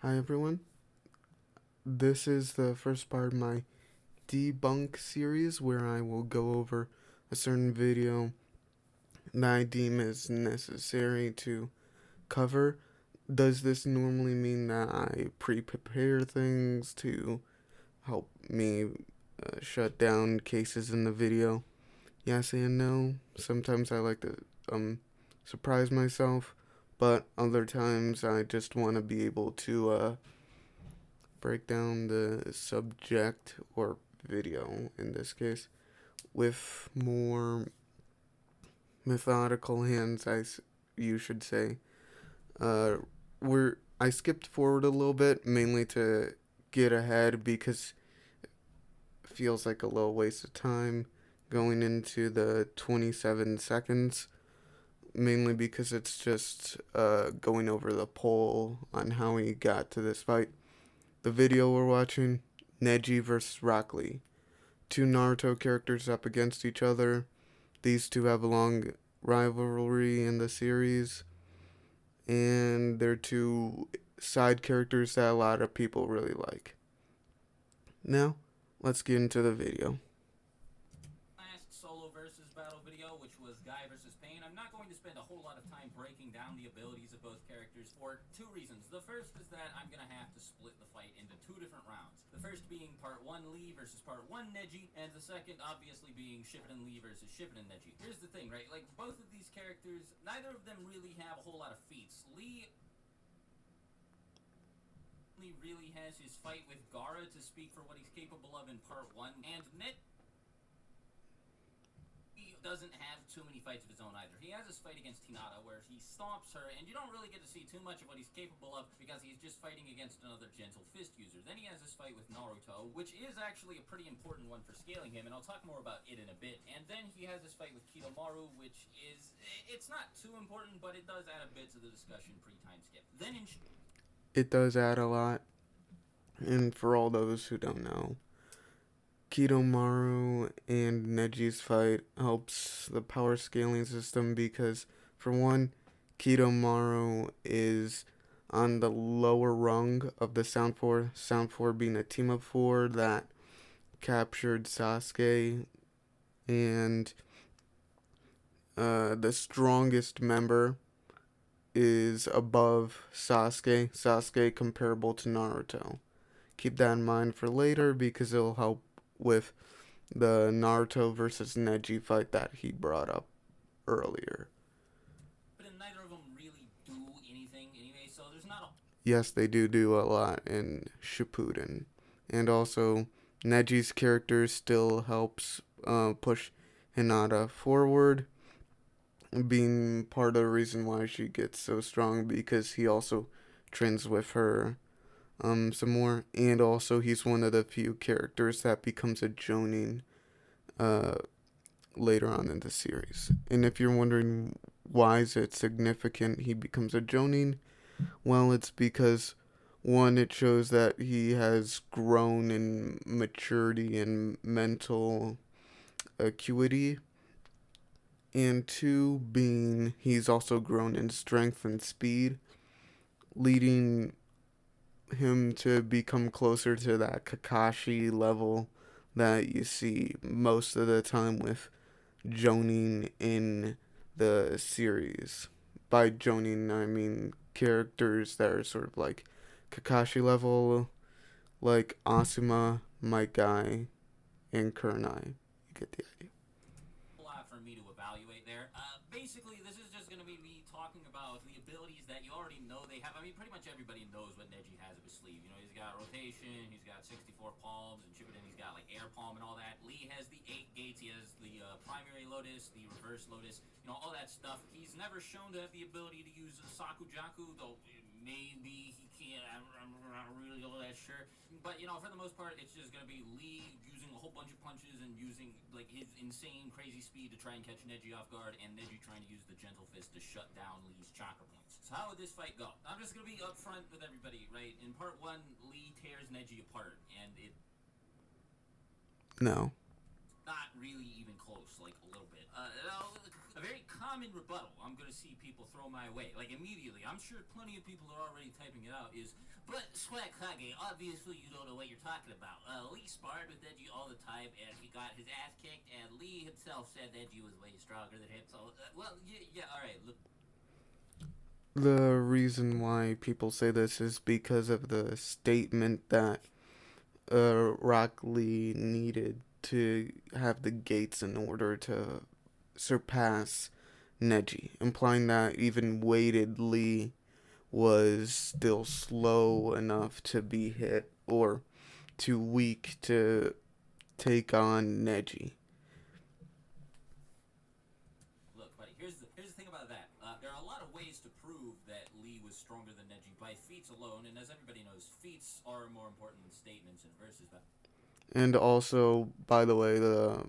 Hi everyone. This is the first part of my debunk series where I will go over a certain video that I deem is necessary to cover. Does this normally mean that I pre-prepare things to help me shut down cases in the video? Yes and no. Sometimes I like to surprise myself, but other times I just want to be able to break down the subject or video in this case with more methodical hands, you should say. Uh, I skipped forward a little bit mainly to get ahead because it feels like a little waste of time going into the 27 seconds. Mainly because it's just going over the poll on how he got to this fight. The video we're watching, Neji versus Rock Lee. Two Naruto characters up against each other. These two have a long rivalry in the series, and they're two side characters that a lot of people really like. Now, let's get into the video. Last solo versus battle video, which was Guy versus Pain, I'm not going to spend a whole lot of time breaking down the abilities of both characters for two reasons. The first is that I'm going to have to split the fight into two different rounds. The first being part 1 Lee versus part 1 Neji, and the second obviously being Shippuden Lee versus Shippuden Neji. Here's the thing, right? Like, both of these characters, neither of them really have a whole lot of feats. Lee really has his fight with Gaara to speak for what he's capable of in part 1, and he doesn't have too many fights of his own either. He has his fight against Hinata where he stomps her, and you don't really get to see too much of what he's capable of because he's just fighting against another gentle fist user. Then he has his fight with Naruto, which is actually a pretty important one for scaling him, and I'll talk more about it in a bit. And then he has his fight with Kidomaru, which is, it's not too important, but it does add a bit to the discussion pre-time skip. Then in It does add a lot, and for all those who don't know, Kidomaru and Neji's fight helps the power scaling system because, for one, Kidomaru is on the lower rung of the Sound 4, Sound 4 being a team of four that captured Sasuke, and the strongest member is above Sasuke. Sasuke comparable to Naruto. Keep that in mind for later because it'll help with the Naruto versus Neji fight that he brought up earlier. but neither of them really do anything anyway, so there's not a Yes, they do a lot in Shippuden. And also, Neji's character still helps push Hinata forward, being part of the reason why she gets so strong because he also trains with her some more. And also, he's one of the few characters that becomes a Jonin uh, later on in the series. And if you're wondering why is it significant he becomes a Jonin, well, it's because one, it shows that he has grown in maturity and mental acuity, and two, being he's also grown in strength and speed, leading him to become closer to that Kakashi level that you see most of the time with Jonin in the series. By Jonin, I mean characters that are sort of like Kakashi level, like Asuma, Might Guy, and Kurenai. You get the idea. lot for me to evaluate there. Basically, this is just going to be me talking about the abilities that you already know they have. I mean, pretty much everybody knows what Neji has up his sleeve. You know, he's got rotation, he's got 64 palms, and Shippuden he's got like air palm and all that. Lee has the 8 gates, he has the primary lotus, the reverse lotus, you know, all that stuff. He's never shown to have the ability to use Sakujaku, though maybe he can. I'm not really all that sure. But, you know, for the most part, it's just going to be Lee using a whole bunch of punches and using, like, his insane, crazy speed to try and catch Neji off guard, and Neji trying to use the gentle fist to shut down Lee's chakra points. So how would this fight go? I'm just going to be upfront with everybody, right? In part 1, Lee tears Neji apart, and it No. not really even close, like a little bit. A very common rebuttal I'm gonna see people throw my way, like immediately. I'm sure plenty of people are already typing it out. Is but Swagkage, obviously you don't know what you're talking about. Lee sparred with Neji all the time, and he got his ass kicked. And Lee himself said Neji was way stronger than him. So, well, yeah, all right. Look, The reason why people say this is because of the statement that Rock Lee needed to have the gates in order to surpass Neji, implying that even weighted Lee was still slow enough to be hit or too weak to take on Neji. look, buddy. Here's the thing about that. There are a lot of ways to prove that Lee was stronger than Neji by feats alone, and as everybody knows, feats are more important than statements and verses. But And also, by the way, the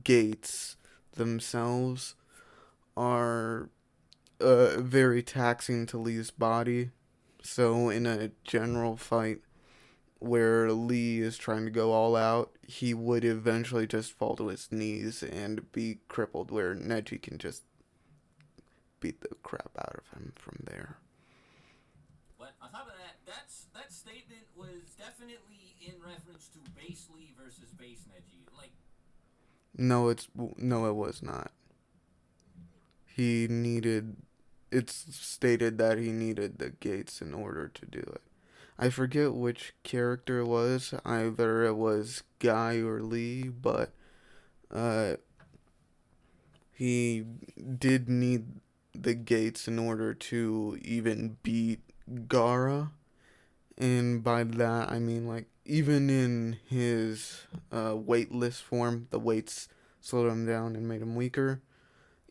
gates themselves are very taxing to Lee's body. So, in a general fight where Lee is trying to go all out, he would eventually just fall to his knees and be crippled, where Neji can just beat the crap out of him from there. But on top of that, that statement was definitely in reference to base Lee versus base Neji. Like, No, it was not. He needed. It's stated that he needed the gates in order to do it. I forget which character it was. Either it was Guy or Lee, but uh, he did need the gates in order to even beat Gara. And by that, I mean, like, even in his weightless form, the weights slowed him down and made him weaker.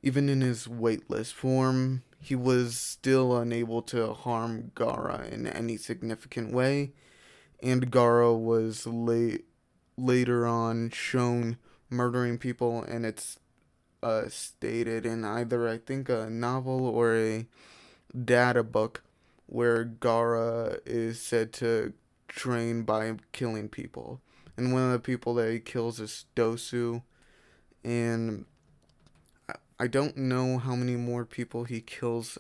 Even in his weightless form, he was still unable to harm Gara in any significant way. And Gara was later on shown murdering people, and it's stated in either, I think, a novel or a data book where Gara is said to train by killing people. And one of the people that he kills is Dosu. And I don't know how many more people he kills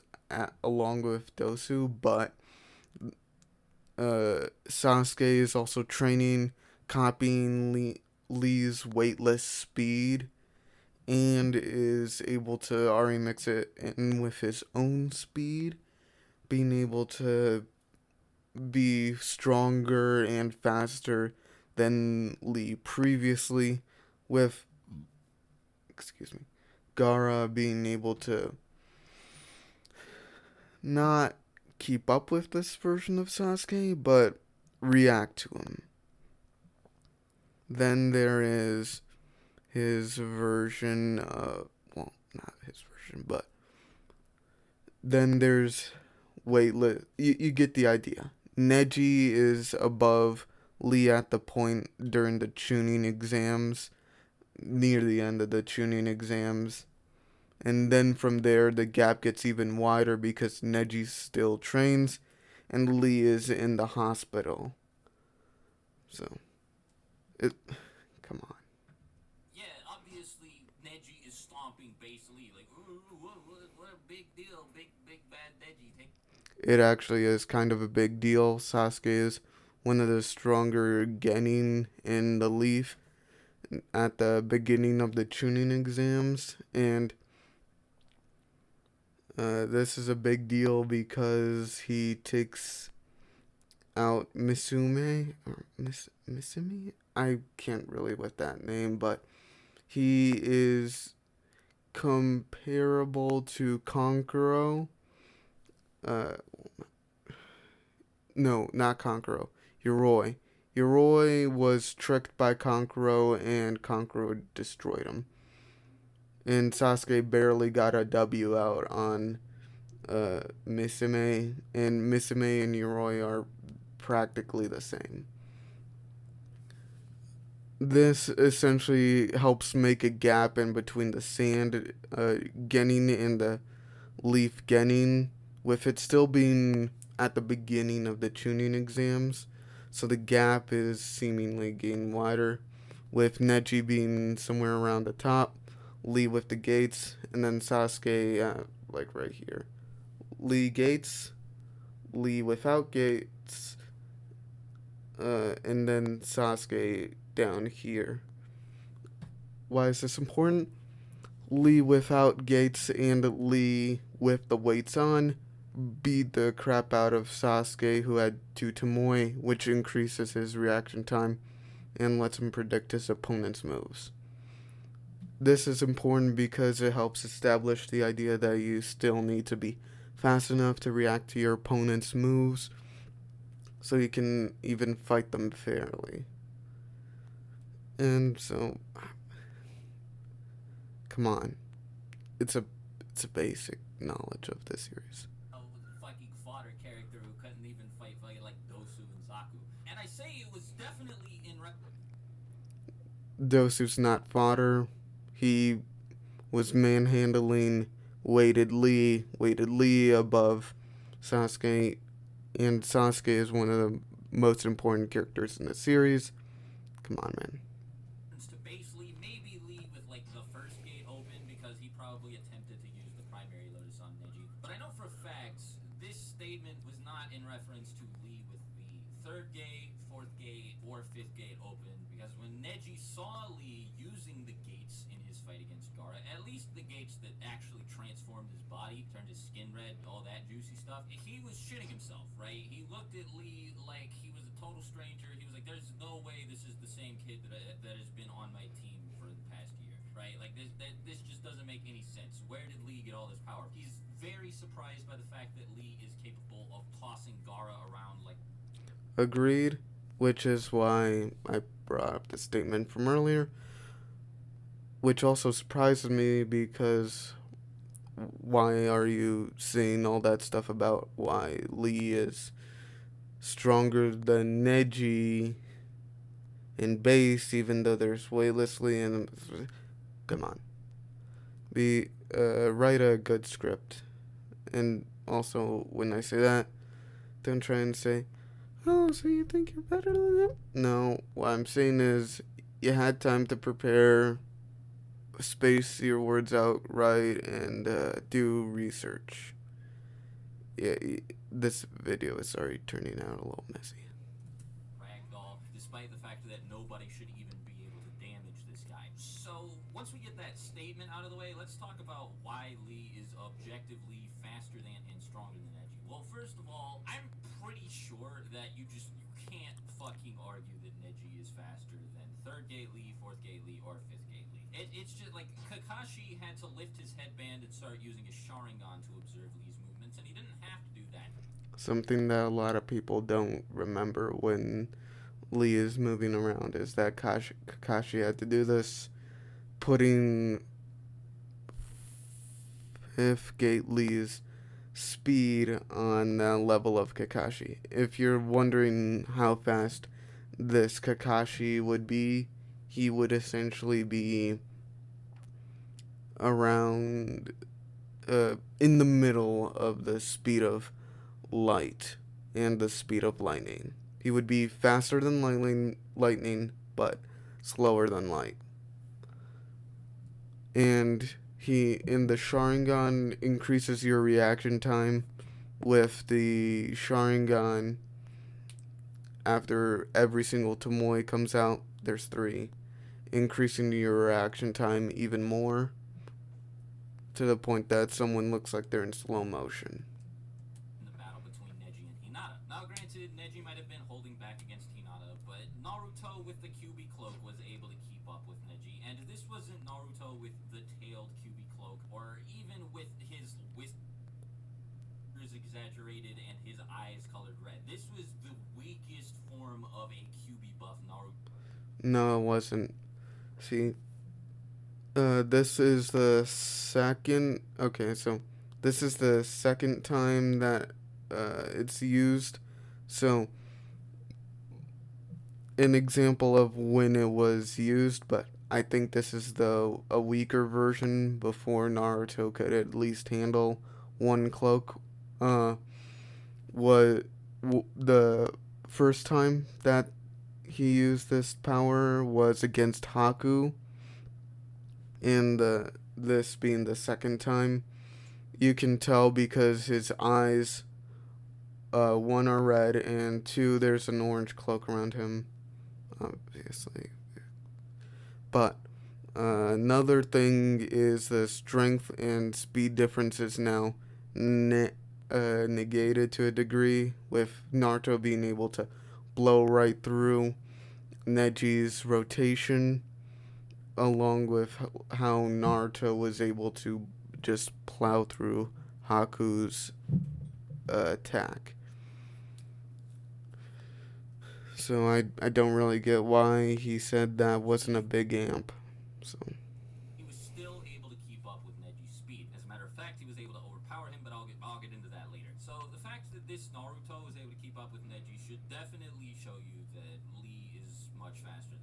along with Dosu, but Sasuke is also training, copying Lee's weightless speed, and is able to already mix it in with his own speed, being able to be stronger and faster than Lee previously, with, excuse me, Gara being able to not keep up with this version of Sasuke, but react to him. Then there is his version of, well, not his version, but then there's weightless. You get the idea. Neji is above Lee at the point during the tuning exams, near the end of the tuning exams. And then from there, the gap gets even wider because Neji still trains and Lee is in the hospital. So, it. Come on. yeah, obviously Neji is stomping base Lee. Like, ooh, what a big deal, big bad Neji. It actually is kind of a big deal. Sasuke is one of the stronger Genin in the Leaf at the beginning of the tuning exams, and this is a big deal because he takes out Misume or Misumi. I can't really with that name, but he is comparable to Konkuro. Uh, no, not Konkuro. Yoroi. Yoroi was tricked by Konkuro, and Konkuro destroyed him. And Sasuke barely got a W out on Misume, and Misume and Yoroi are practically the same. This essentially helps make a gap in between the sand Genin and the leaf Genin, with it still being at the beginning of the tuning exams, so the gap is seemingly getting wider. with Neji being somewhere around the top, Lee with the gates, and then Sasuke like right here. Lee gates, Lee without gates, and then Sasuke down here. Why is this important? Lee without gates and Lee with the weights on beat the crap out of Sasuke, who had two Tomoe, which increases his reaction time and lets him predict his opponent's moves. This is important because it helps establish the idea that you still need to be fast enough to react to your opponent's moves so you can even fight them fairly. And so, come on, it's a basic knowledge of this series. Fucking fodder character who couldn't even fight like Dosu and Zaku. And I say it was definitely in. Dosu's not fodder. He was manhandling weighted Lee above Sasuke, and Sasuke is one of the most important characters in the series. Come on, man. To base Lee, maybe Lee with like the first gate open because he probably attempted to use the primary Lotus on Neji. But I know for a fact this statement was not in reference to Lee with the third gate, fourth gate, or fifth gate open, because when Neji saw Lee using the gates in his fight against Gaara, at least the gates that actually transformed his body, turned his skin red, all that juicy stuff, he was shitting himself, right? He looked at Lee like he was a total stranger. He was like, there's no way this is the same kid that has been on my team for the past year, right? Like, this just doesn't make any sense. Where did Lee get all this power? He's very surprised by the fact that Lee is capable of tossing Gaara around like... Agreed, which is why I brought up the statement from earlier, which also surprises me because why are you saying all that stuff about why Lee is stronger than Neji in base, even though there's way less Lee in... Come on. Write a good script. And also, when I say that, don't try and say, oh, so you think you're better than him? No, what I'm saying is you had time to prepare, space your words out right, and do research. Yeah, this video is already turning out a little messy. Ragdoll, despite the fact that nobody should even be able to damage this guy. So, once we get that statement out of the way, let's talk about why Lee is objectively faster than and stronger than Neji. Well, first of all, I'm pretty sure that you can't fucking argue that Neji is faster than third gate Lee, fourth gate Lee, or fifth gate Lee. It's just like Kakashi had to lift his headband and start using his Sharingan to observe Lee's movements, and he didn't have to do that. Something that a lot of people don't remember when Lee is moving around is that Kakashi had to do this, putting fifth gate Lee's speed on the level of Kakashi. If you're wondering how fast this Kakashi would be, he would essentially be around in the middle of the speed of light and the speed of lightning. He would be faster than lightning, but slower than light. And in the Sharingan increases your reaction time with the Sharingan. After every single Tomoe comes out, there's 3, increasing your reaction time even more, to the point that someone looks like they're in slow motion. In the battle between Neji and Hinata. Now, granted, Neji might have been holding back against Hinata, but Naruto with the QB cloak was able to keep up with Neji, and this wasn't Naruto with the tailed QB cloak, or even with his whiskers exaggerated and his eyes colored red. This was the weakest form of a QB buff Naruto. No, it wasn't. See, this is the second... Okay, so this is the second time that it's used. So, an example of when it was used, but I think this is a weaker version before Naruto could at least handle one cloak. Was the first time that he used this power was against Haku, and this being the second time. You can tell because his eyes, one are red, and two, there's an orange cloak around him, obviously. But another thing is the strength and speed differences now negated to a degree, with Naruto being able to blow right through Neji's rotation, along with how Naruto was able to just plow through Haku's attack. So I don't really get why he said that wasn't a big amp. So he was still able to keep up with Neji's speed. As a matter of fact, he was able to overpower him, but I'll get into that later. So the fact that this Naruto was able to keep up with Neji should definitely show you that Lee is much faster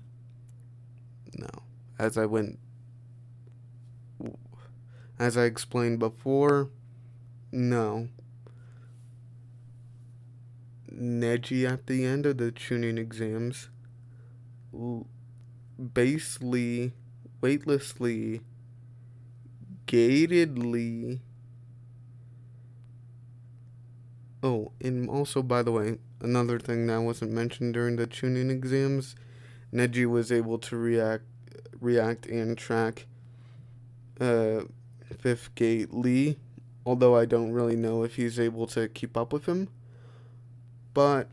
than. no, as I went, as I explained before, no. Neji at the end of the tuning exams basely, weightlessly, gatedly. Oh, and also, by the way, another thing that wasn't mentioned during the tuning exams, Neji was able to react and track uh, Fifth Gate Lee, although I don't really know if he's able to keep up with him. But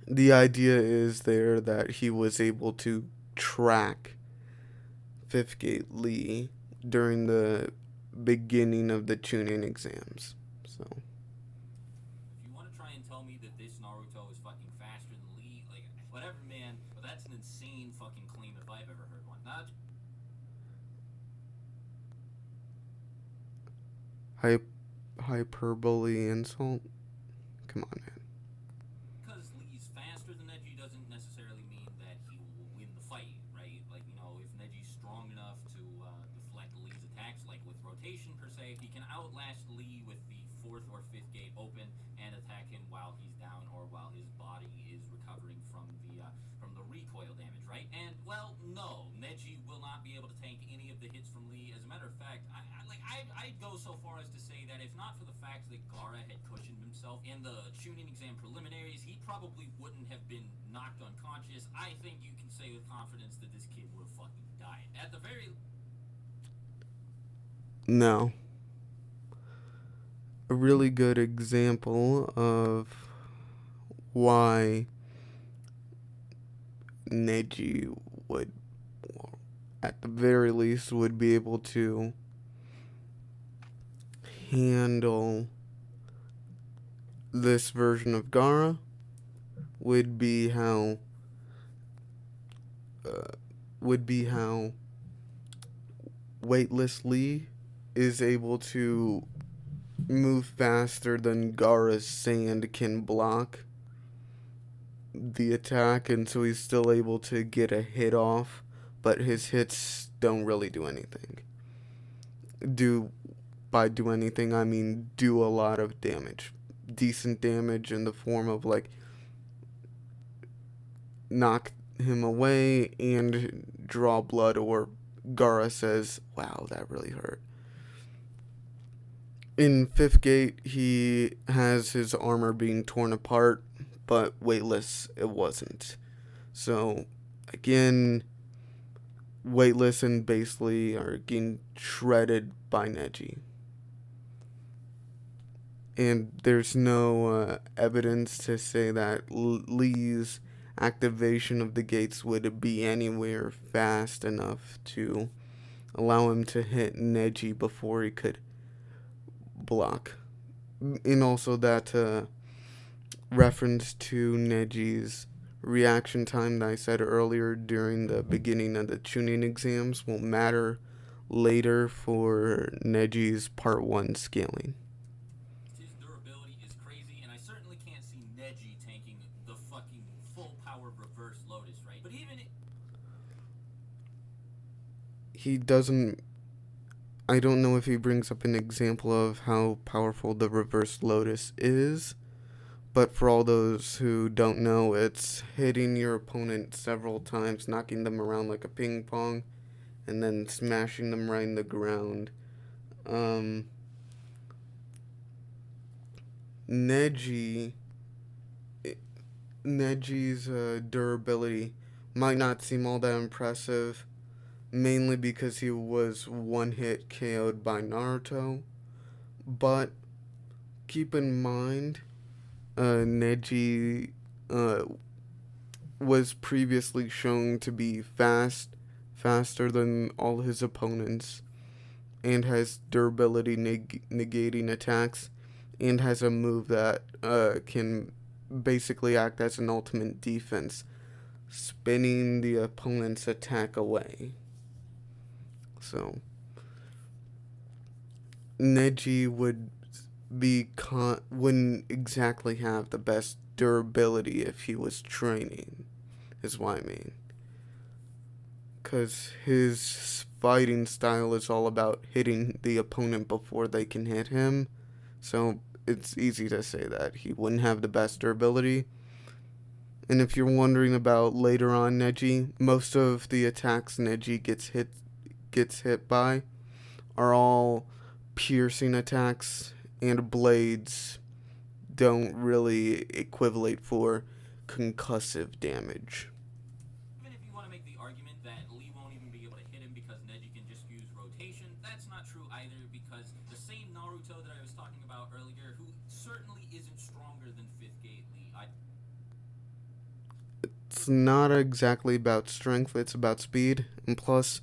the idea is there that he was able to track Fifth Gate Lee during the beginning of the tuning exams. So If you want to try and tell me that this Naruto is fucking faster than Lee, like whatever, man. But that's an insane fucking claim if I've ever heard one. Not hyperbole insult. Come on, man. because Lee's faster than Neji doesn't necessarily mean that he will win the fight, right? Like, you know, if Neji's strong enough to deflect Lee's attacks, like with rotation per se, he can outlast Lee with the fourth or fifth gate open and attack him while he's down or while his body is recovering from the recoil damage, right? And well, no, Neji will not be able to tank any of the hits from Lee. As a matter of fact, I'd go so far as to say that if not for the fact that Gaara had cushioned himself in the tuning exam preliminaries, he probably wouldn't have been knocked unconscious. I think you can say with confidence that this kid would have fucking died. At the very No. A really good example of why Neji would, at the very least, would be able to handle this version of Gaara would be how uh, Weightless Lee is able to move faster than Gaara's sand can block the attack, and so he's still able to get a hit off, but his hits don't really do anything. By do anything, I mean do a lot of damage. Decent damage in the form of, like, knock him away and draw blood, or Gaara says, wow, that really hurt. In Fifth Gate, he has his armor being torn apart, but Weightless, it wasn't. So, again, Weightless and Basely are getting shredded by Neji. And there's no evidence to say that Lee's activation of the gates would be anywhere fast enough to allow him to hit Neji before he could block. And also that reference to Neji's reaction time that I said earlier during the beginning of the tuning exams will matter later for Neji's part 1 scaling. his durability is crazy, and I certainly can't see Neji tanking the fucking full power reverse Lotus, right? But even He doesn't. I don't know if he brings up an example of how powerful the reverse Lotus is, But for all those who don't know, it's hitting your opponent several times, knocking them around like a ping pong, and then smashing them right in the ground. Um, Neji, Neji's durability might not seem all that impressive, mainly because he was one hit KO'd by Naruto. But keep in mind, Neji uh, was previously shown to be faster than all his opponents, and has durability negating attacks, and has a move that can basically act as an ultimate defense, spinning the opponent's attack away. So Neji wouldn't exactly have the best durability if he was training, is what I mean. Because his fighting style is all about hitting the opponent before they can hit him. So it's easy to say that he wouldn't have the best durability. And if you're wondering about later on Neji, most of the attacks Neji gets hit by are all piercing attacks, and blades don't really equivalent for concussive damage. Even if you want to make the argument that Lee won't even be able to hit him because Neji can just use rotation, that's not true either, because the same Naruto that I was talking about earlier, who certainly isn't stronger than 5th Gate Lee, It's not exactly about strength, it's about speed, and plus,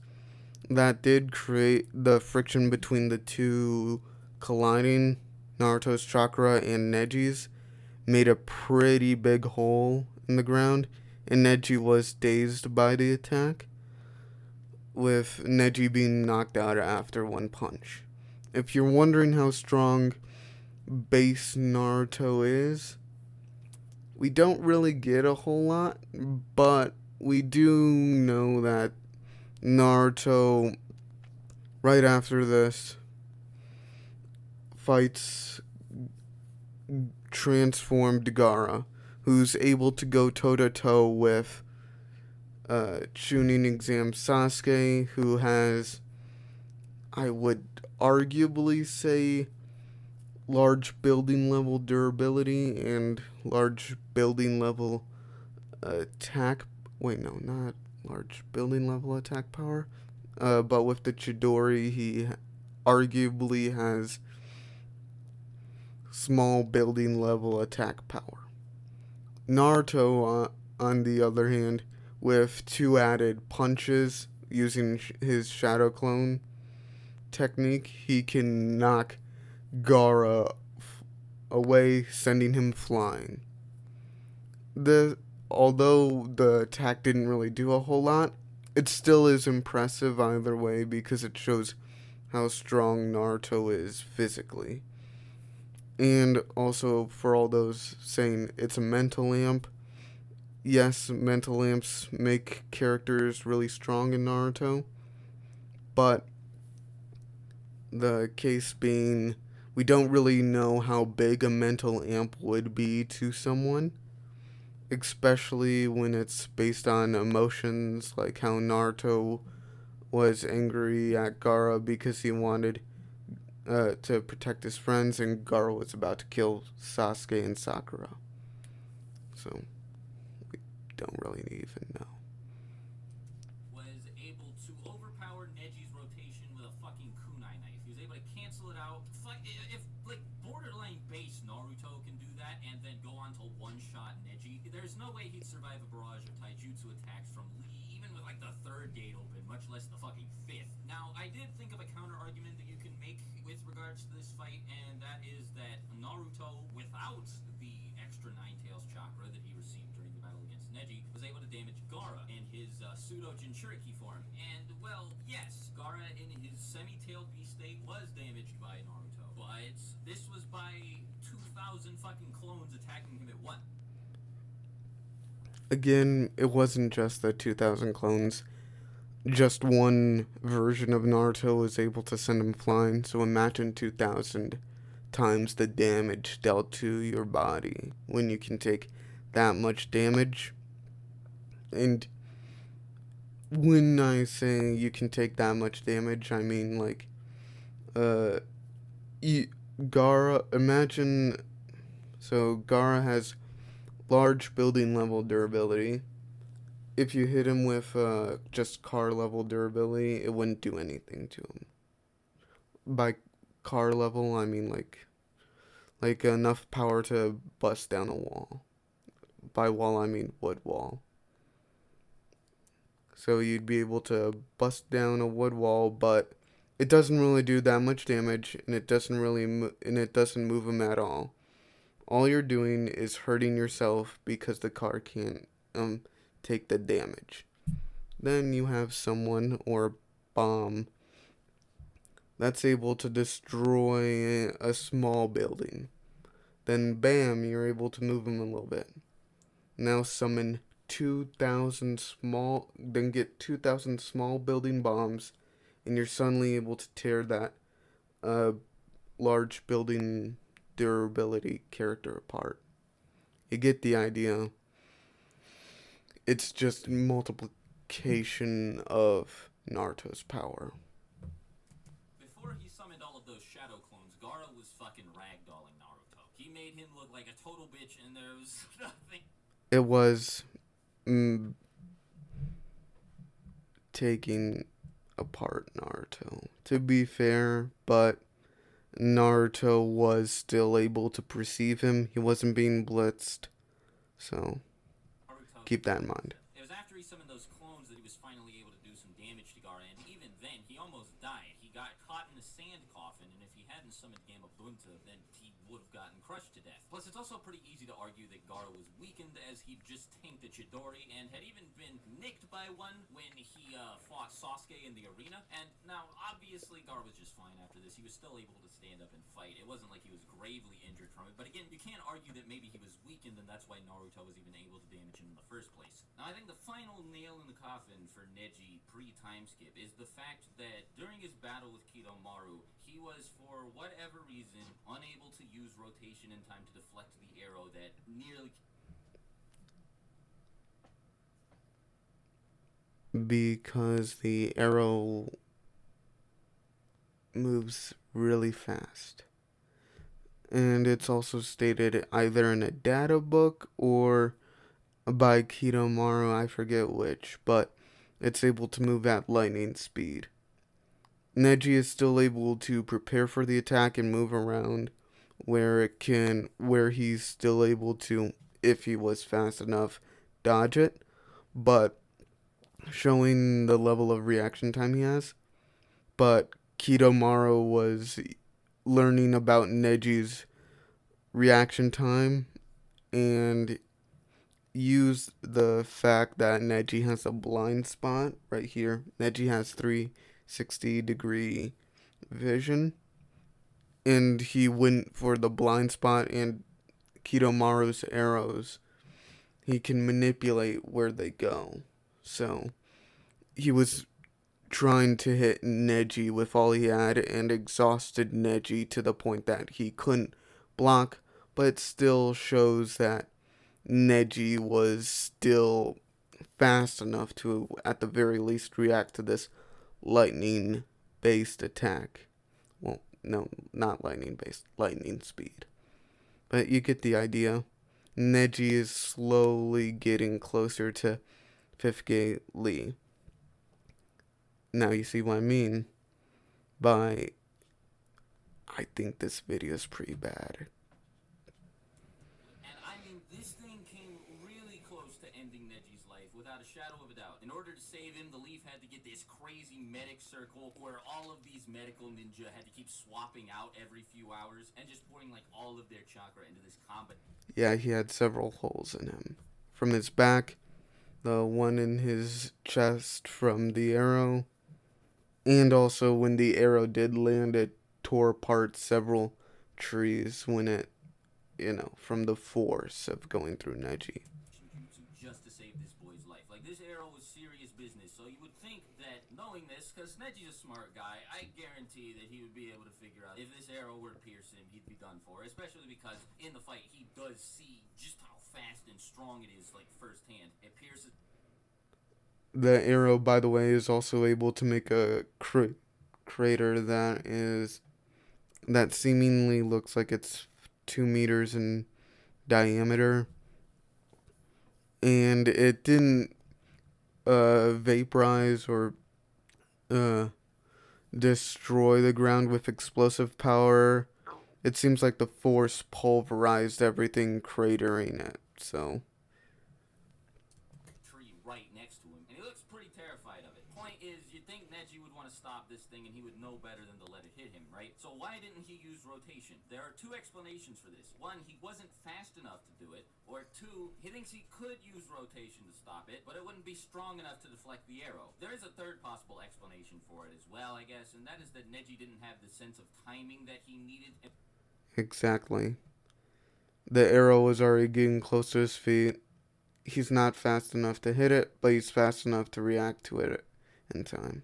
that did create the friction between the two colliding. Naruto's chakra and Neji's made a pretty big hole in the ground, and Neji was dazed by the attack, with Neji being knocked out after one punch. If you're wondering how strong base Naruto is, we don't really get a whole lot, but we do know that Naruto, right after this, fights transformed Gaara, who's able to go toe to toe with Chunin exam Sasuke, who has, I would arguably say, large building level durability and large building level attack. Wait, no, not large building level attack power. But with the Chidori, he arguably has small building level attack power. Naruto, on the other hand, with 2 added punches using his Shadow Clone technique, he can knock Gaara away, sending him flying. Although the attack didn't really do a whole lot, it still is impressive either way because it shows how strong Naruto is physically. And also, for all those saying it's a mental amp, yes, mental amps make characters really strong in Naruto, but the case being, we don't really know how big a mental amp would be to someone, especially when it's based on emotions, like how Naruto was angry at Gaara because he wanted to protect his friends, and Gaara was about to kill Sasuke and Sakura. So, we don't really even know. was able to overpower Neji's rotation with a fucking kunai knife. He was able to cancel it out. If like borderline base Naruto can do that and then go on to one-shot Neji, there's no way he'd survive a barrage of taijutsu attacks from Lee, even with like the 3rd gate open, much less the fucking 5th. Now, I did think of a counter argument that you can make with regards to this fight, and that is that Naruto, without the extra Nine Tails chakra that he received during the battle against Neji, was able to damage Gaara in his pseudo Jinchuriki form. And, well, yes, Gaara in his semi-tailed beast state was damaged by Naruto, but this was by 2,000 fucking clones attacking him at once. Again, it wasn't just the 2,000 clones. Just one version of Naruto was able to send him flying, so imagine 2,000 times the damage dealt to your body when you can take that much damage. And when I say you can take that much damage, I mean like uh Gara, imagine, so Gara has large building level durability. If you hit him with just car level durability, it wouldn't do anything to him. By car level, I mean like enough power to bust down a wall. By wall, I mean wood wall. So you'd be able to bust down a wood wall, but it doesn't really do that much damage, and it doesn't move him at all. All you're doing is hurting yourself because the car can't take the damage. Then you have someone or a bomb that's able to destroy a small building. Then bam, you're able to move him a little bit. Now summon 2,000 small, then get 2,000 small building bombs, and you're suddenly able to tear that large building durability character apart. You get the idea. It's just multiplication of Naruto's power. Before he summoned all of those shadow clones, Gaara was fucking ragdolling Naruto. He made him look like a total bitch, and there was nothing. It was taking apart Naruto, to be fair, but Naruto was still able to perceive him. He wasn't being blitzed, so Naruto, keep that in mind. it was after he summoned those clones that he was finally able to do some damage to Gaara, and even then, he almost died. He got caught in a sand coffin, and if he hadn't summoned Gamabunta, then he would have gotten crushed to death. Plus, it's also pretty easy to argue that Gaara was weakened, as he just tanked a Chidori, and had even been nicked by one when he fought Sasuke in the arena. And now, obviously, Gaara was just fine after this. He was still able to stand up and fight. It wasn't like he was gravely injured from it, but again, you can't argue that maybe he was weakened, and that's why Naruto was even able to damage him in the first place. Now, I think the final nail in the coffin for Neji pre-time skip is the fact that during his battle with Kidomaru, he was, for whatever reason, unable to use rotation in time to deflect the arrow that nearly... Because the arrow moves really fast. And it's also stated either in a data book or by Kidomaru, I forget which, but it's able to move at lightning speed. Neji is still able to prepare for the attack and move around where he's still able to, if he was fast enough, dodge it, but showing the level of reaction time he has. But Kidomaru was learning about Neji's reaction time and used the fact that Neji has a blind spot right here. Neji has 360-degree vision, and he went for the blind spot, and Kidomaru's arrows, he can manipulate where they go. So he was trying to hit Neji with all he had and exhausted Neji to the point that he couldn't block, but it still shows that Neji was still fast enough to, at the very least, react to this lightning-based attack. Well, no, not lightning-based, lightning speed. But you get the idea. Neji is slowly getting closer to 5th Gate Lee. Now you see what I mean by I think this video is pretty bad. And I mean, this thing came really close to ending Neji's life, without a shadow of a doubt. In order to save him, the Leaf had to get this crazy medic circle where all of these medical ninja had to keep swapping out every few hours and just pouring like all of their chakra into this combat. Yeah, he had several holes in him. From his back, the one in his chest from the arrow, and also when the arrow did land, it tore apart several trees when it, from the force of going through Neji. just to save this boy's life. Like, this arrow was serious business, so you would think that knowing this, because Neji's a smart guy, I guarantee that he would be able to figure out if this arrow were to pierce him, he'd be done for. Especially because in the fight, he does see just how fast and strong it is, like, firsthand. It pierces. The arrow, by the way, is also able to make a crater that seemingly looks like it's 2 meters in diameter, and it didn't vaporize or uh, destroy the ground with explosive power. It seems like the force pulverized everything, cratering it. So Tree right next to him, and he looks pretty terrified of it. Point is, you'd think Neji would want to stop this thing, and he would know better than to let it hit him, right? So why didn't he use rotation? There are two explanations for this. One, he wasn't fast enough to do it, or two, he thinks he could use rotation to stop it, but it wouldn't be strong enough to deflect the arrow. There is a third possible explanation for it as well, I guess, and that is that Neji didn't have the sense of timing that he needed. exactly. The arrow was already getting close to his feet. He's not fast enough to hit it, but he's fast enough to react to it in time.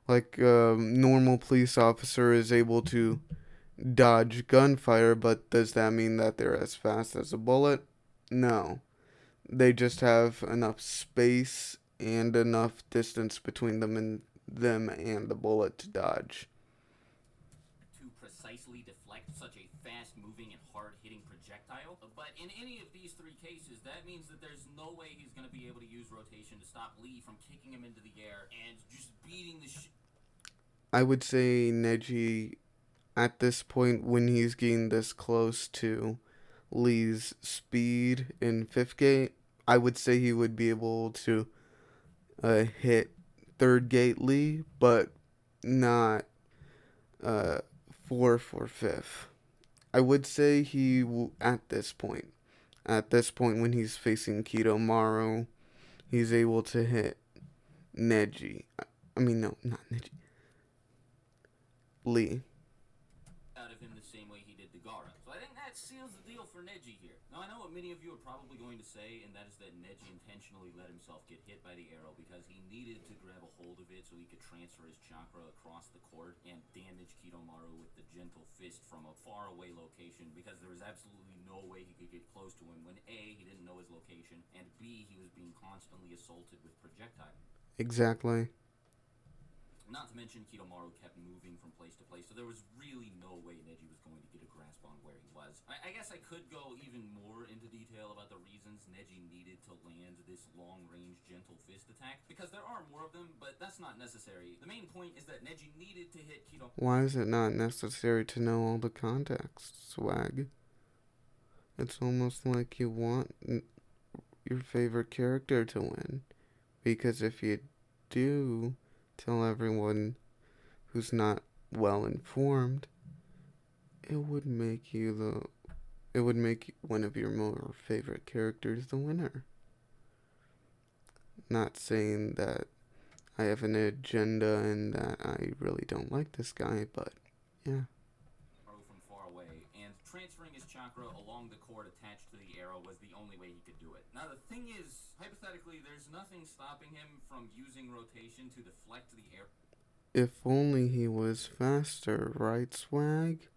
Like a normal police officer is able to dodge gunfire, but does that mean that they're as fast as a bullet? No. They just have enough space and enough distance between them and the bullet to dodge. To precisely deflect such a fast-moving and hard-hitting projectile. But in any of these three cases, that means that there's no way he's going to be able to use rotation to stop Lee from kicking him into the air and just beating the shit. I would say Neji, at this point, when he's getting this close to Lee's speed in fifth gate, I would say he would be able to hit third gate Lee, but not fourth or fifth. I would say at this point when he's facing Kidomaru, he's able to hit Neji. I mean, no, not Neji. Lee. Out of him the same way he did Dagara. So I think that seals the deal for Neji here. Now I know what many of you are probably going to say, and that is that Neji intentionally let himself get hit by the arrow because he needed to grab a hold of it so he could transfer his chakra across the court and damage Kidomaru with the gentle fist from a faraway location because there was absolutely no way he could get close to him when A, he didn't know his location, and B, he was being constantly assaulted with projectile. Exactly. Not to mention, Kidomaru kept moving from place to place, so there was really no way Neji was going to get a grasp on where he was. I guess I could go even more into detail about the reasons Neji needed to land this long-range gentle fist attack, because there are more of them, but that's not necessary. The main point is that Neji needed to hit Kidomaru. Why is it not necessary to know all the context, Swag? It's almost like you want your favorite character to win, because if you do tell everyone who's not well informed, it would make one of your more favorite characters the winner. Not saying that I have an agenda and that I really don't like this guy, but yeah. From far away, and transferring his chakra along the cord attached to the arrow was the only way he could do it. Now the thing is, hypothetically, there's nothing stopping him from using rotation to deflect the arrow. If only he was faster, right, Swag?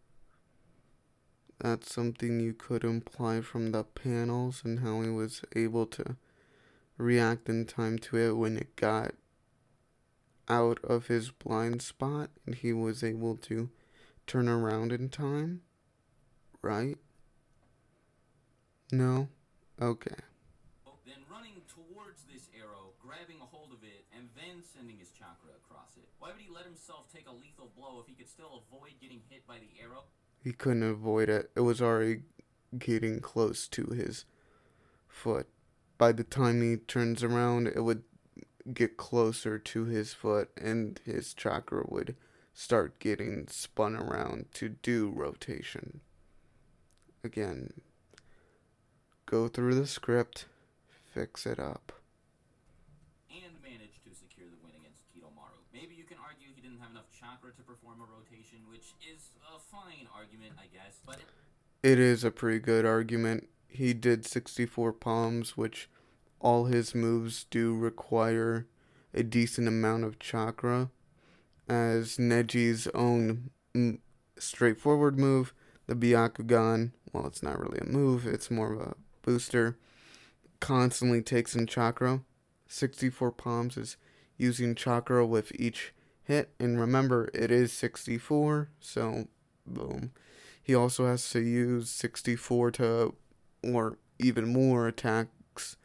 That's something you could imply from the panels and how he was able to react in time to it when it got out of his blind spot and he was able to turn around in time, right? No? Okay. Then running towards this arrow, grabbing a hold of it, and then sending his chakra across it. Why would he let himself take a lethal blow if he could still avoid getting hit by the arrow? He couldn't avoid it. It was already getting close to his foot. By the time he turns around, it would get closer to his foot and his chakra would start getting spun around to do rotation. Again, go through the script, fix it up. And managed to secure the win against Kidomaru. Maybe you can argue he didn't have enough chakra to perform a rotation, which is a fine argument, I guess, but it is a pretty good argument. He did 64 palms, which all his moves do require a decent amount of chakra, as Neji's own straightforward move, the Byakugan, well, it's not really a move, it's more of a booster, constantly takes in chakra. 64 palms is using chakra with each hit, and remember, it is 64, so boom. He also has to use 64 to, or even more attacks,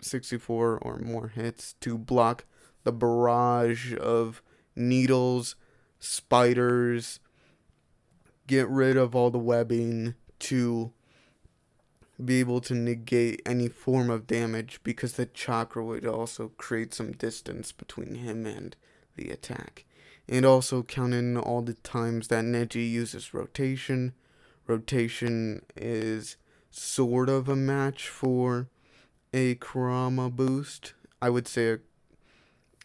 64 or more hits to block the barrage of needles, spiders, get rid of all the webbing to be able to negate any form of damage, because the chakra would also create some distance between him and the attack. And also count in all the times that Neji uses rotation. Rotation is sort of a match for a Kurama boost. I would say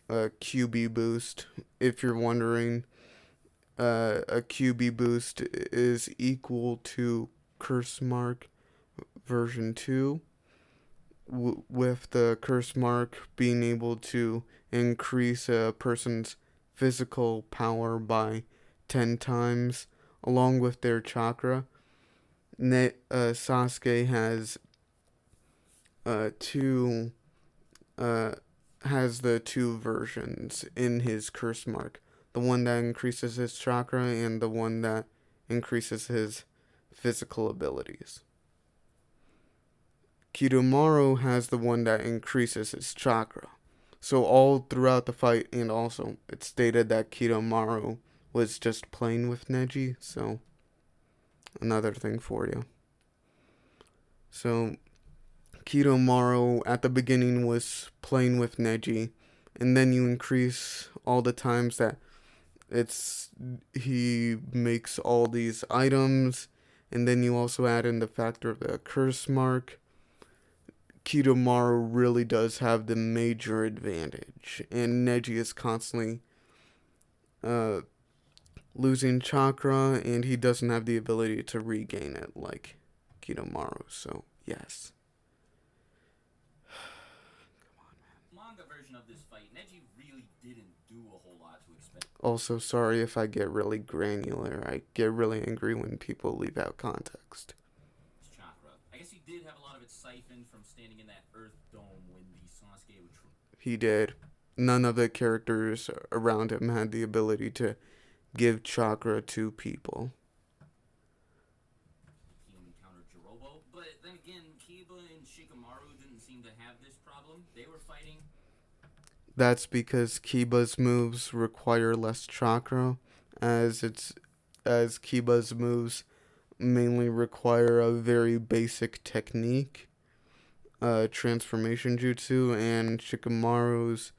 a QB boost, if you're wondering. A QB boost is equal to Curse Mark version 2, with the Curse Mark being able to increase a person's physical power by 10 times along with their chakra. Sasuke two has the two versions in his Curse Mark. The one that increases his chakra and the one that increases his physical abilities. Kidomaru has the one that increases his chakra. So all throughout the fight, and also it's stated that Kidomaru was just playing with Neji, so another thing for you. So Kidomaru at the beginning was playing with Neji, and then you increase all the times that he makes all these items, and then you also add in the factor of the Curse Mark. Kidomaru really does have the major advantage, and Neji is constantly losing chakra, and he doesn't have the ability to regain it like Kidomaru, so yes. Manga version of this fight, Neji really didn't do a whole lot to expect. Also, sorry if I get really granular. I get really angry when people leave out context. Chakra. I guess he did have a lot of it siphoned from standing in that Earth Dome when the Sasuke would. He did. None of the characters around him had the ability to give chakra to people. He encountered Jirobo, but then again, Kiba and Shikamaru didn't seem to have this problem. They were fighting. That's because Kiba's moves require less chakra, as Kiba's moves mainly require a very basic technique, transformation jutsu, and Shikamaru's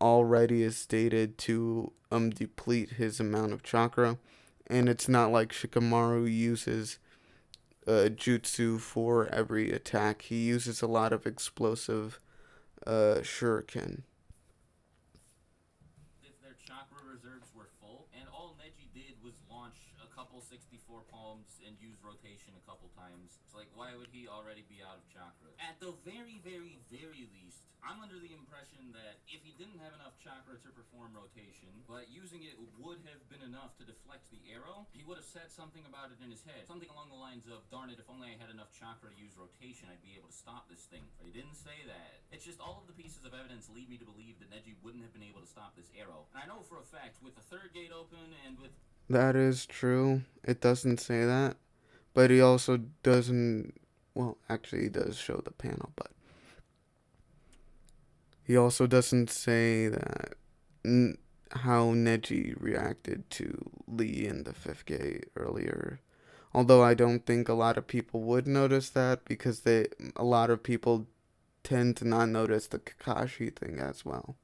already is stated to deplete his amount of chakra, and it's not like Shikamaru uses jutsu for every attack. He uses a lot of explosive shuriken. If their chakra reserves were full, and all Neji did was launch a couple 64 palms and use rotation a couple times, it's like, why would he already be out of chakra? At the very, very, very least, I'm under the impression that if he didn't have enough chakra to perform rotation, but using it would have been enough to deflect the arrow, he would have said something about it in his head. Something along the lines of, darn it, if only I had enough chakra to use rotation, I'd be able to stop this thing. But he didn't say that. It's just all of the pieces of evidence lead me to believe that Neji wouldn't have been able to stop this arrow. And I know for a fact, with the third gate open and with... That is true. It doesn't say that. But he also doesn't... Well, actually, he does show the panel, but... He also doesn't say that how Neji reacted to Lee in the fifth gate earlier. Although I don't think a lot of people would notice that, because a lot of people tend to not notice the Kakashi thing as well.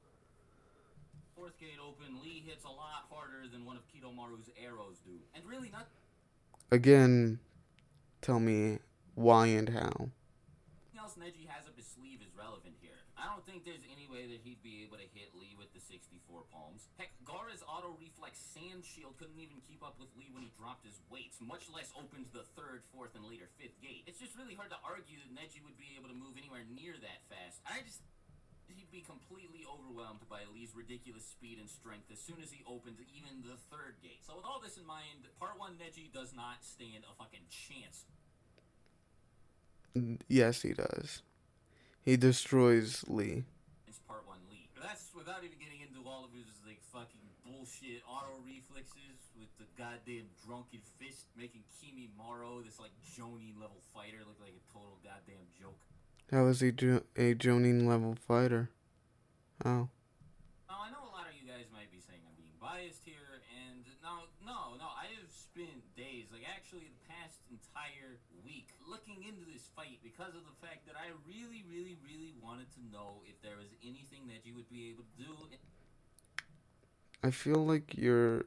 Fourth gate open, Lee hits a lot harder than one of Kidomaru's arrows do. And really not... Again, tell me why and how. Nothing else Neji has up his sleeve is relevant here. I don't think there's any way that he'd be able to hit Lee with the 64 palms. Heck, Gaara's auto-reflex sand shield couldn't even keep up with Lee when he dropped his weights, much less opened the third, fourth, and later fifth gate. It's just really hard to argue that Neji would be able to move anywhere anywhere near that fast. He'd be completely overwhelmed by Lee's ridiculous speed and strength as soon as he opened even the third gate. So with all this in mind, Part 1 Neji does not stand a fucking chance. Yes, he does. He destroys Lee. It's Part 1 Lee. That's without even getting into all of his, like, fucking bullshit auto reflexes with the goddamn drunken fist making Kimi Maro, this, like, Jonin level fighter, look like a total goddamn joke. How is he a Jonin level fighter? Oh. Now, I know a lot of you guys might be saying I'm being biased here, and no, I have spent days, like actually the past entire week, looking into this fight because of the fact that I really, really, really wanted to know if there was anything that you would be able to do. I feel like you're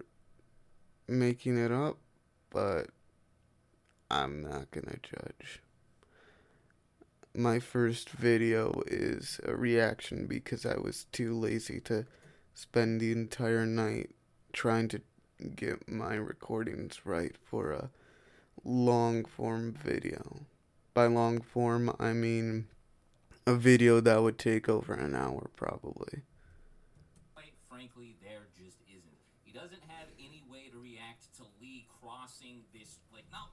making it up, but I'm not gonna judge. My first video is a reaction because I was too lazy to spend the entire night trying to get my recordings right for a long form video. By long form, I mean a video that would take over an hour probably. Quite frankly, there just isn't. He doesn't have any way to react to Lee crossing this, like, no,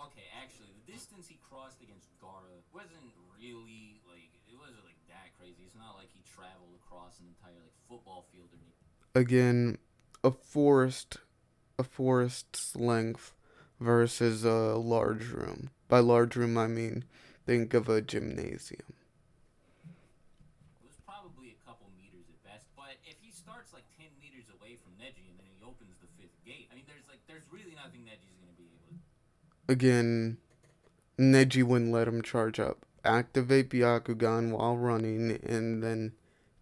okay, actually, the distance he crossed against Gaara wasn't really, like, it wasn't, like, that crazy. It's not like he traveled across an entire, like, football field or anything. Again, a forest's length versus a large room. By large room, I mean think of a gymnasium. It was probably a couple meters at best, but if he starts like 10 meters away from Neji and then he opens the fifth gate, I mean, there's really nothing Neji's gonna be able to. Again, Neji wouldn't let him charge up. Activate Byakugan while running and then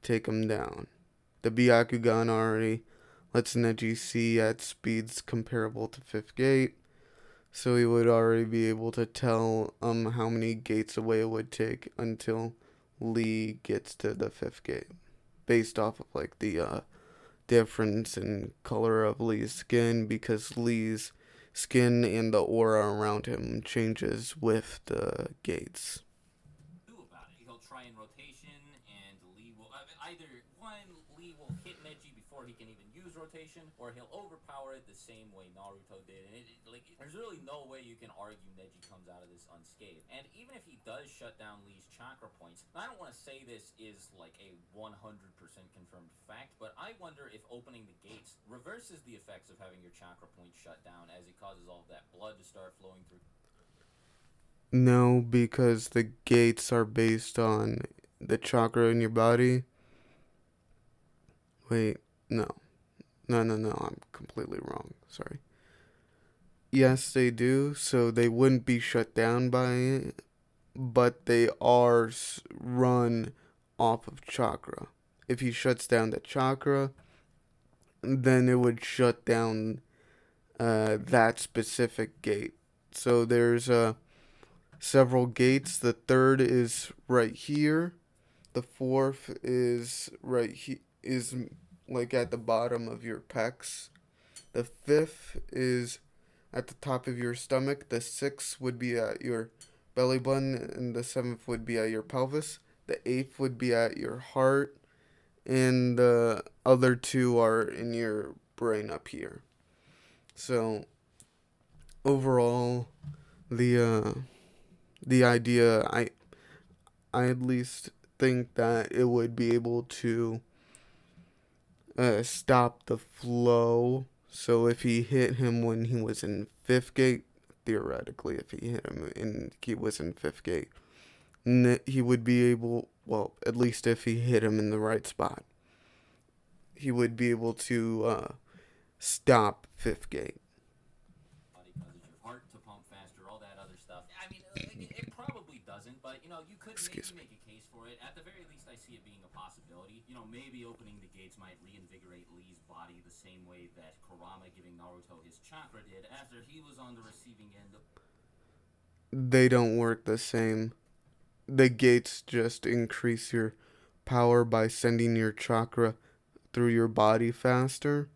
take him down. The Byakugan already lets Neji see at speeds comparable to 5th gate, so he would already be able to tell how many gates away it would take until Lee gets to the 5th gate, based off of like the difference in color of Lee's skin, because Lee's skin and the aura around him changes with the gates. Do about it. He'll try in rotation, and Lee will either one Lee will hit Neji before he can even use rotation, or he'll overpower it the same way Naruto did. And there's really no way you can argue Neji comes out of this unscathed. And even if he does shut down Lee's chakra points, I don't want to say this is like a 100% confirmed fact, but I wonder if opening the gates reverses the effects of having your chakra points shut down, as it causes all of that blood to start flowing through. No, because the gates are based on the chakra in your body. Wait, no. No, I'm completely wrong. Sorry. Yes, they do, so they wouldn't be shut down by it, but they are run off of chakra. If he shuts down the chakra, then it would shut down that specific gate. So there's several gates. The third is right here. The fourth is right here, is like at the bottom of your pecs. The fifth is at the top of your stomach. The sixth would be at your belly button, and the seventh would be at your pelvis. The eighth would be at your heart, and the other two are in your brain up here. So overall, the idea, I at least think that it would be able to stop the flow. So if he hit him when he was in 5th gate, theoretically, if he hit him and he was in 5th gate, he would be able, well, at least if he hit him in the right spot, he would be able to stop 5th gate. Causes your heart to pump faster, all that other stuff. I mean, it probably doesn't, but, you know, you could maybe make a case for it. At the very least, I see it being a possibility. You know, maybe opening the gates might reinvigorate Lee's body the same way that Kurama giving Naruto his chakra did after he was on the receiving end of... They don't work the same. The gates just increase your power by sending your chakra through your body faster.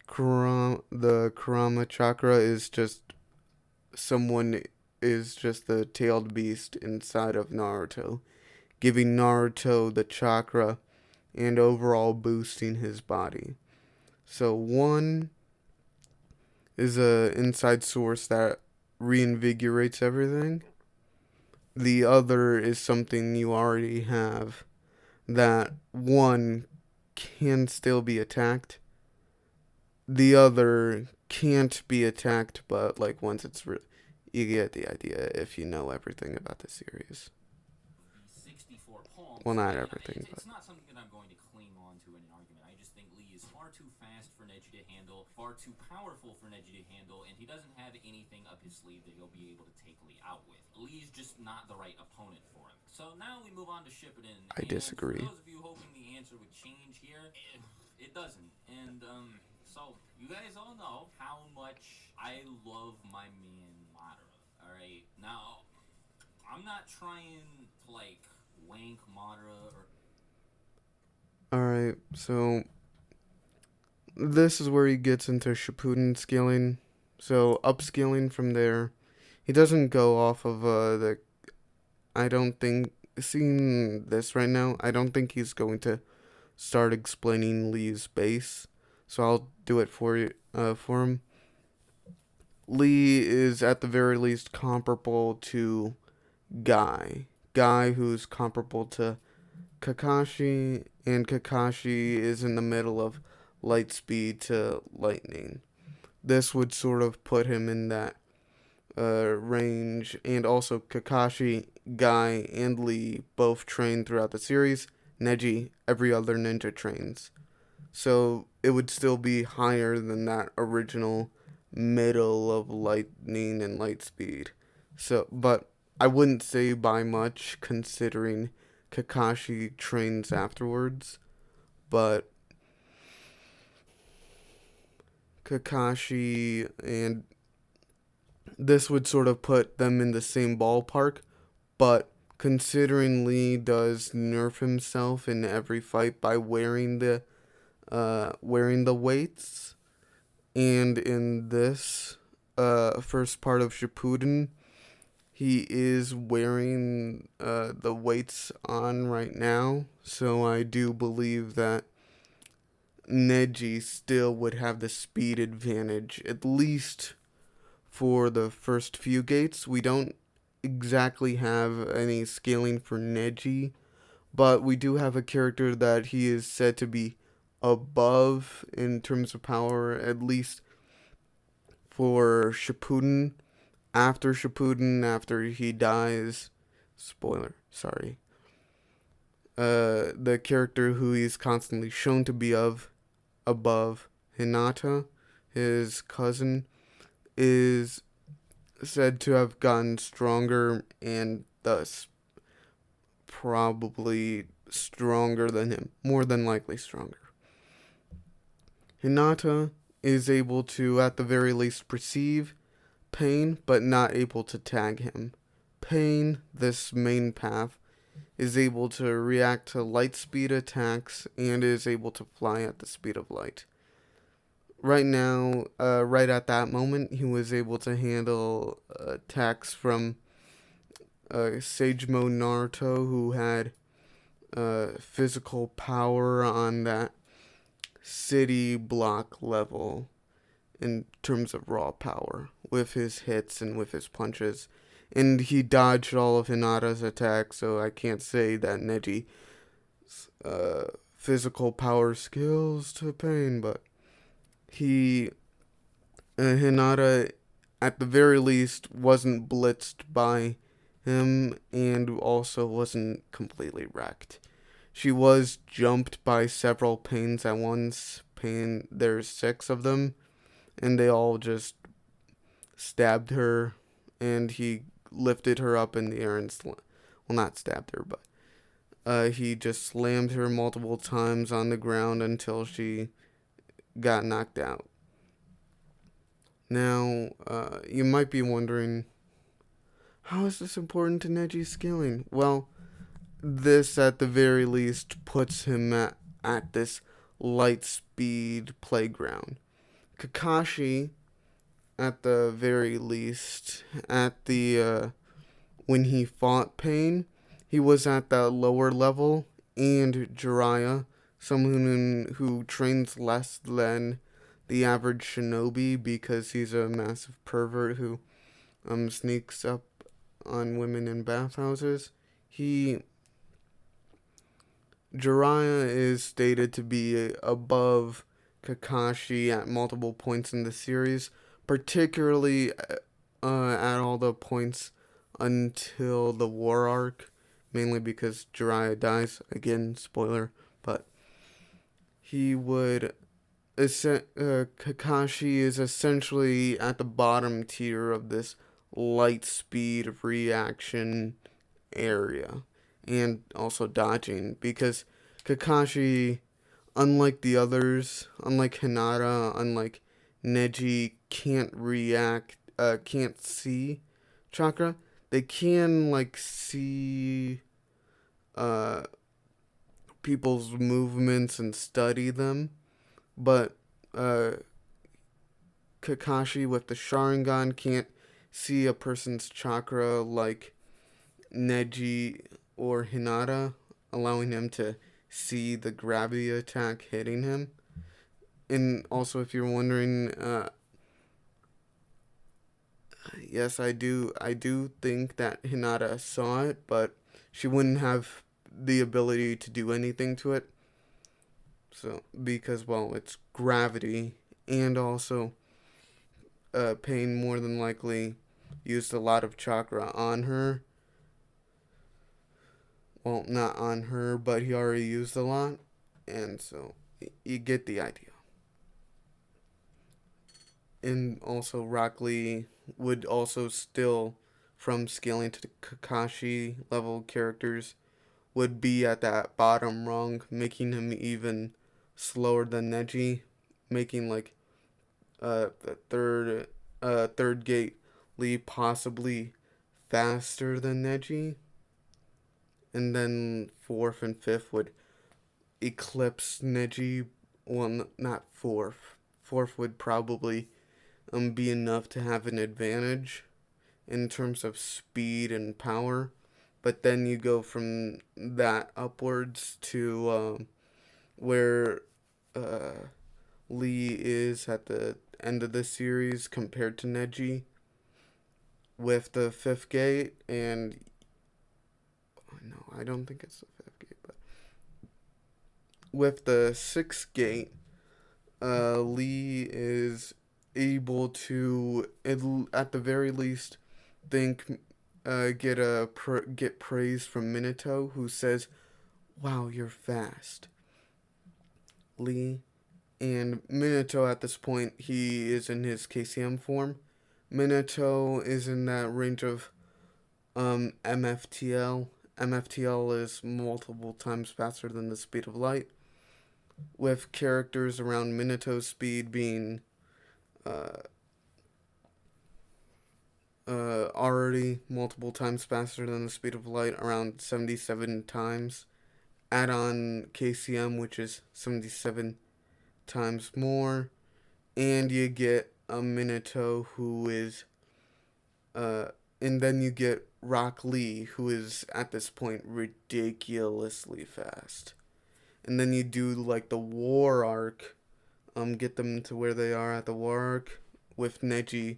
The Kurama chakra is just the tailed beast inside of Naruto. giving Naruto the chakra and overall boosting his body. So one is a inside source that reinvigorates everything. The other is something you already have that one can still be attacked. The other can't be attacked, but like once it's you get the idea if you know everything about the series. The 64 palms. Well, not And everything, but it's not something that I'm going to cling on to in an argument. I just think Lee is far too fast for Neji to handle, far too powerful for Neji to handle, and he doesn't have anything up his sleeve that he'll be able to take Lee out with. Lee's just not the right opponent for him. So now we move on to Shippuden. I disagree. For those of you hoping the answer would change here, it doesn't. And so you guys all know how much I love my man Madara. All right, now I'm not trying to like wank Madara or. Alright, so this is where he gets into Shippuden scaling. So upscaling from there. He doesn't go off of the. I don't think. Seeing this right now, I don't think he's going to start explaining Lee's base. So I'll do it for you, for him. Lee is at the very least comparable to Guy. Guy, who's comparable to Kakashi, and Kakashi is in the middle of light speed to lightning. This would sort of put him in that range, and also Kakashi, Guy, and Lee both train throughout the series. Neji, every other ninja trains. So it would still be higher than that original middle of lightning and light speed. So, but I wouldn't say by much considering Kakashi trains afterwards. But Kakashi and this would sort of put them in the same ballpark. But considering Lee does nerf himself in every fight by wearing the weights, and in this first part of Shippuden, he is wearing the weights on right now. So I do believe that Neji still would have the speed advantage, at least for the first few gates. We don't exactly have any scaling for Neji, but we do have a character that he is said to be above in terms of power, at least for Shippuden. After Shippuden, after he dies, spoiler, sorry. The character who he's constantly shown to be above, Hinata, his cousin, is said to have gotten stronger and thus probably stronger than him. More than likely stronger. Hinata is able to, at the very least, perceive Pain, but not able to tag him. Pain, this main path, is able to react to light speed attacks and is able to fly at the speed of light. Right now, right at that moment, he was able to handle attacks from Sage Mode Naruto, who had physical power on that city block level in terms of raw power with his hits and with his punches. And he dodged all of Hinata's attacks, so I can't say that Neji's physical power skills to Pain, but Hinata at the very least wasn't blitzed by him and also wasn't completely wrecked. She was jumped by several Pains at once. There's 6 of them, and they all just stabbed her, and he lifted her up in the air and not stabbed her, but he just slammed her multiple times on the ground until she got knocked out. Now, you might be wondering, how is this important to Neji's scaling? Well, this at the very least puts him at this light speed playground. Kakashi, at the very least, at the when he fought Pain, he was at the lower level, and Jiraiya, someone who trains less than the average shinobi because he's a massive pervert who sneaks up on women in bathhouses. He Jiraiya is stated to be above Kakashi at multiple points in the series, particularly at all the points until the war arc, mainly because Jiraiya dies. Again, spoiler, but he would. Kakashi is essentially at the bottom tier of this light speed reaction area and also dodging because Kakashi, unlike the others, unlike Hinata, unlike Neji, can't see chakra. They can like see uh people's movements and study them, but uh Kakashi with the Sharingan can't see a person's chakra like Neji or Hinata, allowing him to see the gravity attack hitting him. And also, if you're wondering, yes, I do. I do think that Hinata saw it, but she wouldn't have the ability to do anything to it. So, because, well, it's gravity, and also, Pain more than likely used a lot of chakra on her. Well, not on her, but he already used a lot, and so you get the idea. And also, Rock Lee would also still, from scaling to the Kakashi level characters, would be at that bottom rung, making him even slower than Neji, making like the third gate Lee possibly faster than Neji, and then fourth and fifth would eclipse Neji. Well, not fourth. Fourth would probably be enough to have an advantage in terms of speed and power. But then you go from that upwards to where uh, Lee is at the end of the series compared to Neji with the fifth gate. And no, I don't think it's the fifth gate, but with the sixth gate, Lee is able to, at the very least, think get praise from Minato, who says, "Wow, you're fast, Lee." And Minato at this point, he is in his KCM form. Minato is in that range of MFTL. MFTL is multiple times faster than the speed of light, with characters around Minato's speed being uh, already multiple times faster than the speed of light, around 77 times. Add on KCM, which is 77 times more, and you get a Minato who is, and then you get Rock Lee, who is at this point ridiculously fast. And then you do like the war arc, get them to where they are at the war arc with Neji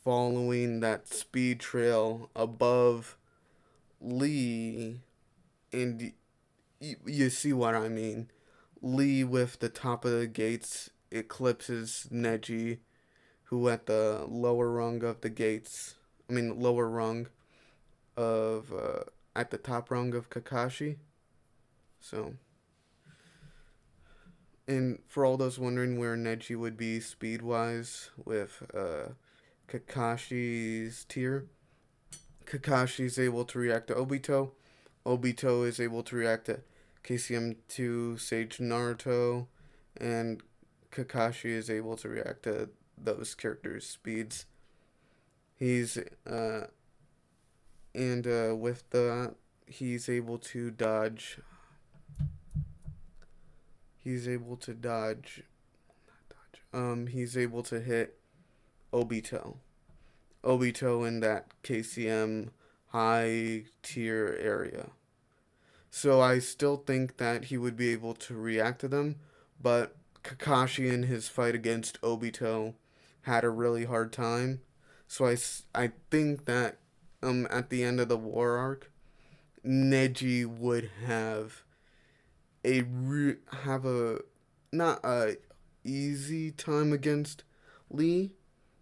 following that speed trail above Lee, and you see what I mean. Lee with the top of the gates eclipses Neji, who at the lower rung of the gates, lower rung of, at the top rung of Kakashi. So, and for all those wondering where Neji would be speed wise with Kakashi's tier, Kakashi's able to react to Obito. Obito is able to react to KCM2 Sage Naruto, and Kakashi is able to react to those characters' speeds. He's with that, he's able to dodge. He's able to dodge. He's able to hit Obito. Obito in that KCM high tier area. So I still think that he would be able to react to them, but Kakashi in his fight against Obito had a really hard time. So I think that at the end of the war arc, Neji would have a not a easy time against Lee,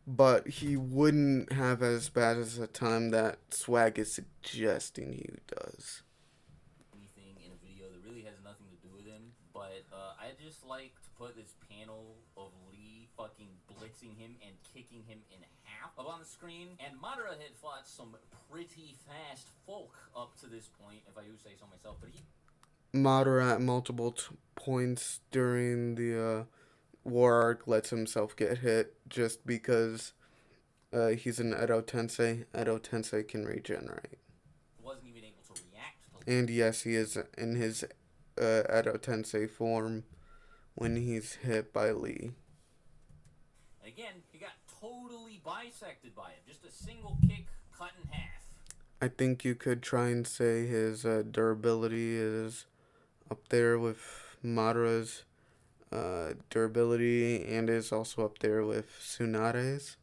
but he wouldn't have as bad as a time that Swag is suggesting he does. Anything in a video that really has nothing to do with him, but I just like to put this panel of Lee fucking blitzing him and kicking him in half up on the screen. And Madara had fought some pretty fast folk up to this point, if I do say so myself, but he Madara at multiple points during the war arc lets himself get hit just because he's an Edo Tensei. Edo Tensei can regenerate. wasn't even able to react to. And yes, he is in his Edo Tensei form when he's hit by Lee. And again, he got totally bisected by it. Just a single kick cut in half. I think you could try and say his durability is up there with Madara's durability and is also up there with Tsunade's.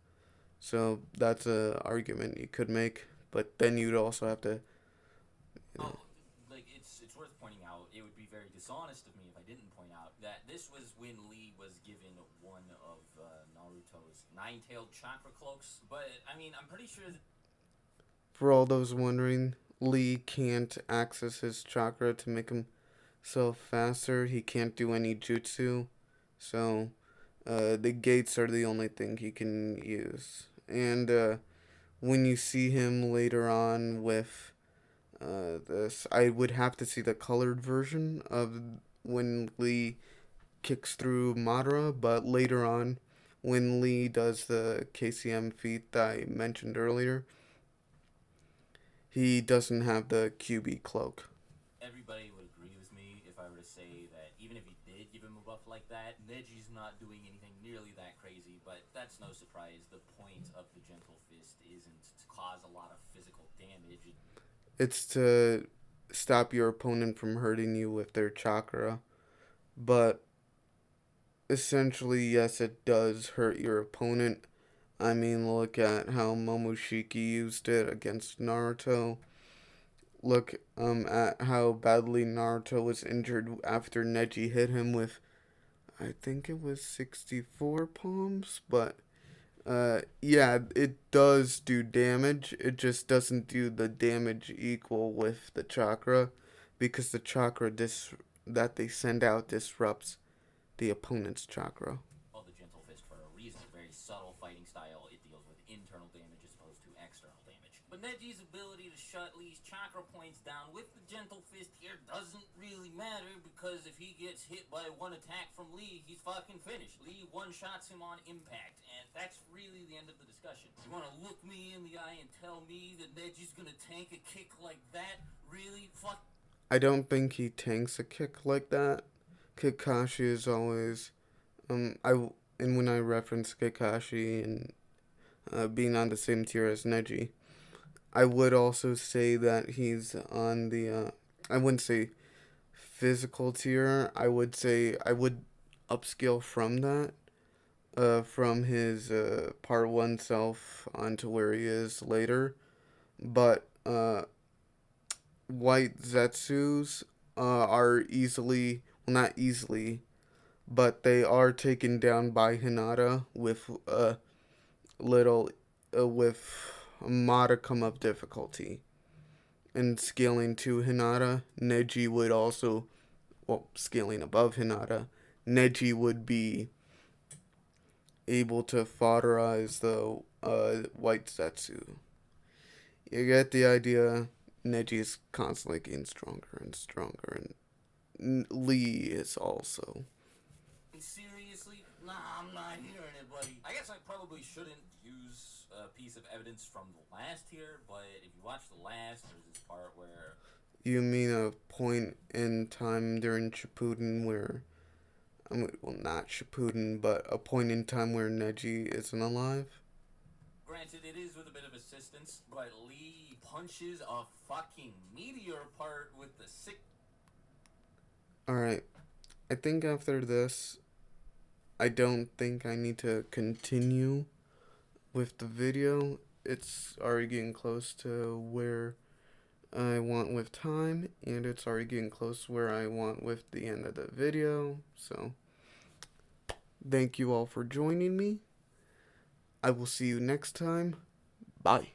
So that's an argument you could make. But then you'd also have to. Oh, like it's worth pointing out. It would be very dishonest of me if I didn't point out that this was when Lee was given one of Naruto's nine-tailed chakra cloaks. But I mean, I'm pretty sure. For all those wondering, Lee can't access his chakra to make himself faster. He can't do any jutsu. So the gates are the only thing he can use. And when you see him later on with this, I would have to see the colored version of when Lee kicks through Madara, but later on, when Lee does the KCM feat that I mentioned earlier, he doesn't have the QB cloak. Everybody would agree with me if I were to say that even if he did give him a buff like that, Neji's not doing anything nearly that crazy, but that's no surprise. The point of the Gentle Fist isn't to cause a lot of physical damage. It's to stop your opponent from hurting you with their chakra, but essentially, yes, it does hurt your opponent. I mean, look at how Momoshiki used it against Naruto. Look at how badly Naruto was injured after Neji hit him with, I think it was 64 palms, but yeah, it does do damage. It just doesn't do the damage equal with the chakra because the chakra that they send out disrupts the opponent's chakra. Called the Gentle Fist for a reason. Very subtle fighting style. It deals with internal damage as opposed to external damage. But Neji's ability to shut Lee's chakra points down with the Gentle Fist here doesn't really matter because if he gets hit by one attack from Lee, he's fucking finished. Lee one-shots him on impact, and that's really the end of the discussion. You want to look me in the eye and tell me that Neji's gonna tank a kick like that? Really? Fuck. I don't think he tanks a kick like that. Kakashi is always and when I reference Kakashi and being on the same tier as Neji, I would also say that he's on the I wouldn't say physical tier. I would say I would upscale from that. From his part one self onto where he is later. But white Zetsus are easily, well, not easily, but they are taken down by Hinata with little, with a modicum of difficulty. And scaling to Hinata, Neji would also, well, scaling above Hinata, Neji would be able to foderize the white Zetsu. You get the idea. Neji is constantly getting stronger and stronger, and Lee is also. Seriously? Nah, I'm not hearing it, buddy. I guess I probably shouldn't use a piece of evidence from the last here, but if you watch the last, there's this part where. You mean a point in time during Shippuden where. Well, not Shippuden, but a point in time where Neji isn't alive? Granted, granted, it is with a bit of assistance, but Lee punches a fucking meteor part with the sick. Alright, I think after this, I don't think I need to continue with the video. It's already getting close to where I want with time, and it's already getting close where I want with the end of the video. So, thank you all for joining me. I will see you next time. Bye.